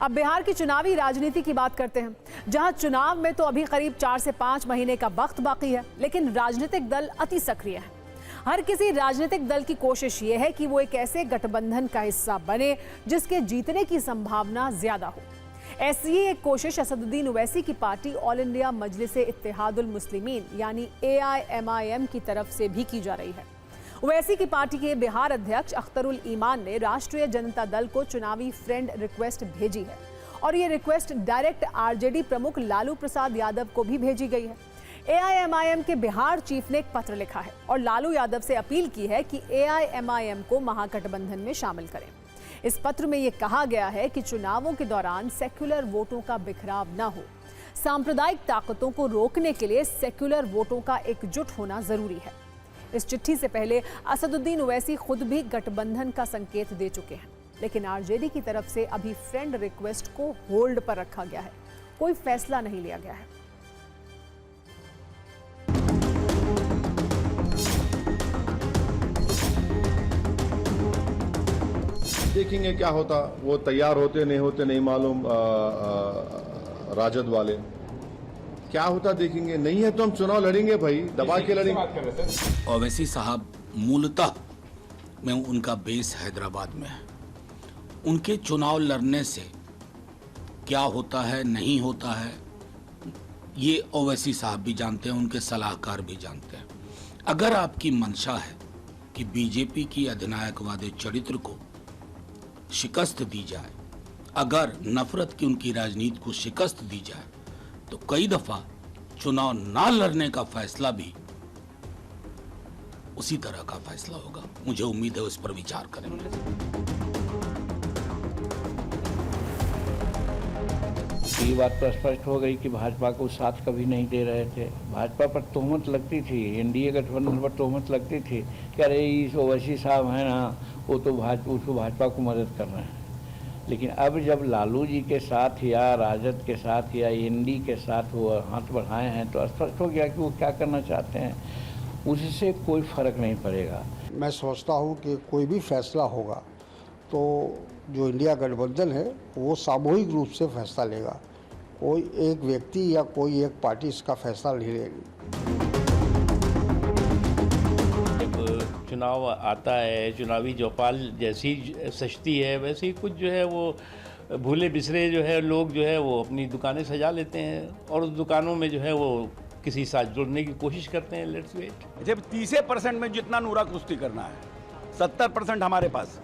अब बिहार की चुनावी राजनीति की बात करते हैं, जहां चुनाव में तो अभी करीब 4 से 5 महीने का वक्त बाकी है, लेकिन राजनीतिक दल अति सक्रिय है। हर किसी राजनीतिक दल की कोशिश ये है कि वो एक ऐसे गठबंधन का हिस्सा बने जिसके जीतने की संभावना ज्यादा हो। ऐसी ही एक कोशिश असदुद्दीन ओवैसी की पार्टी ऑल इंडिया मजलिस इत्तेहादुल मुस्लिमीन यानी AIMIM की तरफ से भी की जा रही है। ओवैसी की पार्टी के बिहार अध्यक्ष अख्तरुल ईमान ने राष्ट्रीय जनता दल को चुनावी फ्रेंड रिक्वेस्ट भेजी है और ये रिक्वेस्ट डायरेक्ट RJD प्रमुख लालू प्रसाद यादव को भी भेजी गई है। AIMIM के बिहार चीफ ने एक पत्र लिखा है और लालू यादव से अपील की है कि AIMIM को महागठबंधन में शामिल करें। इस पत्र में यह कहा गया है कि चुनावों के दौरान सेक्युलर वोटों का बिखराव न हो। सांप्रदायिक ताकतों को रोकने के लिए सेक्युलर वोटों का एकजुट होना जरूरी है। इस चिट्ठी से पहले असदुद्दीन ओवैसी खुद भी गठबंधन का संकेत दे चुके हैं, लेकिन RJD की तरफ से अभी फ्रेंड रिक्वेस्ट को होल्ड पर रखा गया है। कोई फैसला नहीं लिया गया है। देखेंगे क्या होता, वो तैयार होते नहीं होते नहीं मालूम। राजद वाले क्या होता देखेंगे, नहीं है तो हम चुनाव लड़ेंगे भाई, दबा के लड़ेंगे। ओवैसी साहब मूलतः में उनका बेस हैदराबाद में है। उनके चुनाव लड़ने से क्या होता है नहीं होता है ये ओवैसी साहब भी जानते हैं, उनके सलाहकार भी जानते हैं। अगर आपकी मंशा है कि बीजेपी की अधिनायकवादी चरित्र को शिकस्त दी जाए, अगर नफरत की उनकी राजनीति को शिकस्त दी जाए, तो कई दफा चुनाव ना लड़ने का फैसला भी उसी तरह का फैसला होगा। मुझे उम्मीद है उस पर विचार करेंगे। ये बात तो स्पष्ट हो गई कि भाजपा को साथ कभी नहीं दे रहे थे। भाजपा पर तोहमत लगती थी, NDA गठबंधन पर तोहमत लगती थी कि अरे इस ओवैसी साहब हैं ना, वो तो भाजपा को मदद कर रहे हैं। लेकिन अब जब लालू जी के साथ या राजद के साथ या ND के साथ वो हाथ बढ़ाए हैं तो स्पष्ट हो गया कि वो क्या करना चाहते हैं। उससे कोई फर्क नहीं पड़ेगा। मैं सोचता हूँ कि कोई भी फैसला होगा तो जो इंडिया गठबंधन है वो सामूहिक रूप से फैसला लेगा, कोई एक व्यक्ति या कोई एक पार्टी इसका फैसला नहीं लेगी। जब चुनाव आता है, चुनावी चौपाल जैसी सजती है वैसे ही कुछ जो है वो भूले बिसरे जो है लोग जो है वो अपनी दुकानें सजा लेते हैं और उस दुकानों में जो है वो किसी साथ जुड़ने की कोशिश करते हैं। Let's wait. जब 30% में जितना नूरा कुश्ती करना है, 70% हमारे पास।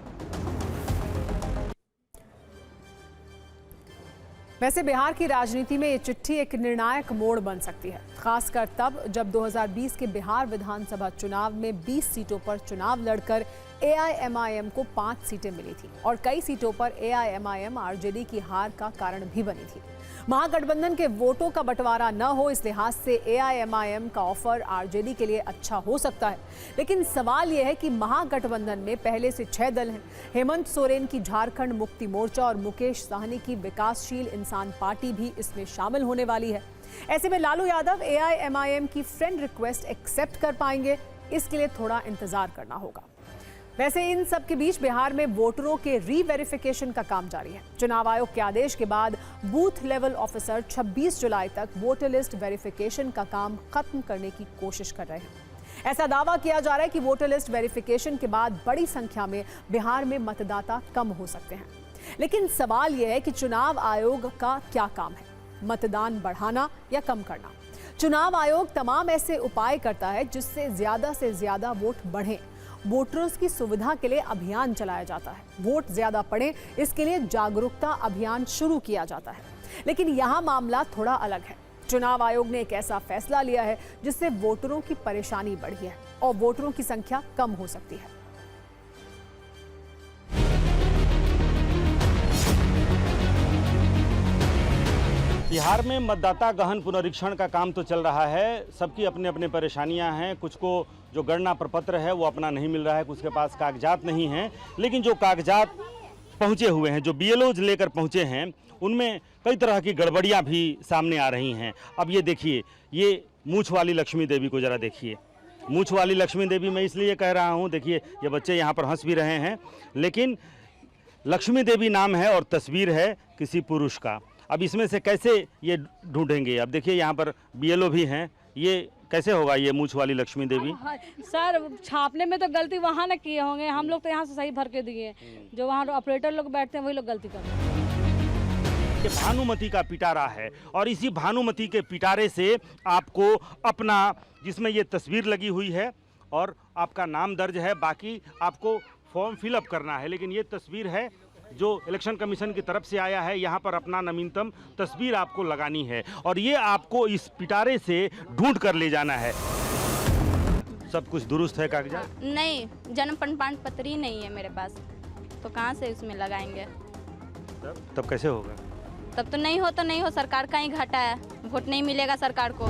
वैसे बिहार की राजनीति में ये चिट्ठी एक निर्णायक मोड़ बन सकती है, खासकर तब जब 2020 के बिहार विधानसभा चुनाव में 20 सीटों पर चुनाव लड़कर AIMIM को 5 सीटें मिली थी और कई सीटों पर AIMIM RJD की हार का कारण भी बनी थी। महागठबंधन के वोटों का बंटवारा न हो, इस लिहाज से AIMIM का ऑफर RJD के लिए अच्छा हो सकता है, लेकिन सवाल यह है कि महागठबंधन में पहले से 6 दल हैं। हेमंत सोरेन की झारखंड मुक्ति मोर्चा और मुकेश साहनी की विकासशील इंसान पार्टी भी इसमें शामिल होने वाली है। ऐसे में लालू यादव AIMIM की फ्रेंड रिक्वेस्ट एक्सेप्ट कर पाएंगे, इसके लिए थोड़ा इंतजार करना होगा। वैसे इन सब के बीच बिहार में वोटरों के री-वेरिफिकेशन का काम जारी है। चुनाव आयोग के आदेश के बाद बूथ लेवल ऑफिसर 26 जुलाई तक वोटर लिस्ट वेरिफिकेशन का काम खत्म करने की कोशिश कर रहे हैं। ऐसा दावा किया जा रहा है कि वोटर लिस्ट वेरिफिकेशन के बाद बड़ी संख्या में बिहार में मतदाता कम हो सकते हैं। लेकिन सवाल यह है कि चुनाव आयोग का क्या काम है, मतदान बढ़ाना या कम करना? चुनाव आयोग तमाम ऐसे उपाय करता है जिससे ज्यादा से ज्यादा वोट बढ़े। वोटर्स की सुविधा के लिए अभियान चलाया जाता है, वोट ज्यादा पड़े इसके लिए जागरूकता अभियान शुरू किया जाता है। लेकिन यहाँ मामला थोड़ा अलग है। चुनाव आयोग ने एक ऐसा फैसला लिया है जिससे वोटरों की परेशानी बढ़ी है और वोटरों की संख्या कम हो सकती है। बिहार में मतदाता गहन पुनरीक्षण का काम तो चल रहा है। सबकी अपने अपने परेशानियां हैं। कुछ को जो गणना प्रपत्र है वो अपना नहीं मिल रहा है, कुछ के पास कागजात नहीं हैं। लेकिन जो कागजात पहुंचे हुए हैं, जो BLOs लेकर पहुंचे हैं, उनमें कई तरह की गड़बड़ियां भी सामने आ रही हैं। अब ये देखिए, ये मूछ वाली लक्ष्मी देवी को ज़रा देखिए। मूछ वाली लक्ष्मी देवी मैं इसलिए कह रहा हूँ, देखिए ये बच्चे यहाँ पर हंस भी रहे हैं, लेकिन लक्ष्मी देवी नाम है और तस्वीर है किसी पुरुष का। अब इसमें से कैसे ये ढूंढेंगे? अब देखिए यहाँ पर BLO भी हैं, ये कैसे होगा ये मूछ वाली लक्ष्मी देवी? हाँ, सर छापने में तो गलती वहाँ ना किए होंगे, हम लोग तो यहाँ से सही भर के दिए, जो वहाँ ऑपरेटर लोग बैठते हैं वही लोग गलती करते हैं। ये भानुमति का पिटारा है और इसी भानुमति के पिटारे से आपको अपना, जिसमें ये तस्वीर लगी हुई है और आपका नाम दर्ज है, बाकी आपको फॉर्म फिलअप करना है, लेकिन ये तस्वीर है जो इलेक्शन कमीशन की तरफ से आया है। यहाँ पर अपना नवीनतम तस्वीर आपको लगानी है और ये आपको इस पिटारे से ढूंढ कर ले जाना है। सब कुछ दुरुस्त है कागजात? नहीं, जन्म प्रमाण पत्र ही नहीं है मेरे पास, तो कहाँ से उसमें लगाएंगे? तब कैसे होगा? तब तो नहीं हो, सरकार का ही घाटा है, वोट नहीं मिलेगा सरकार को।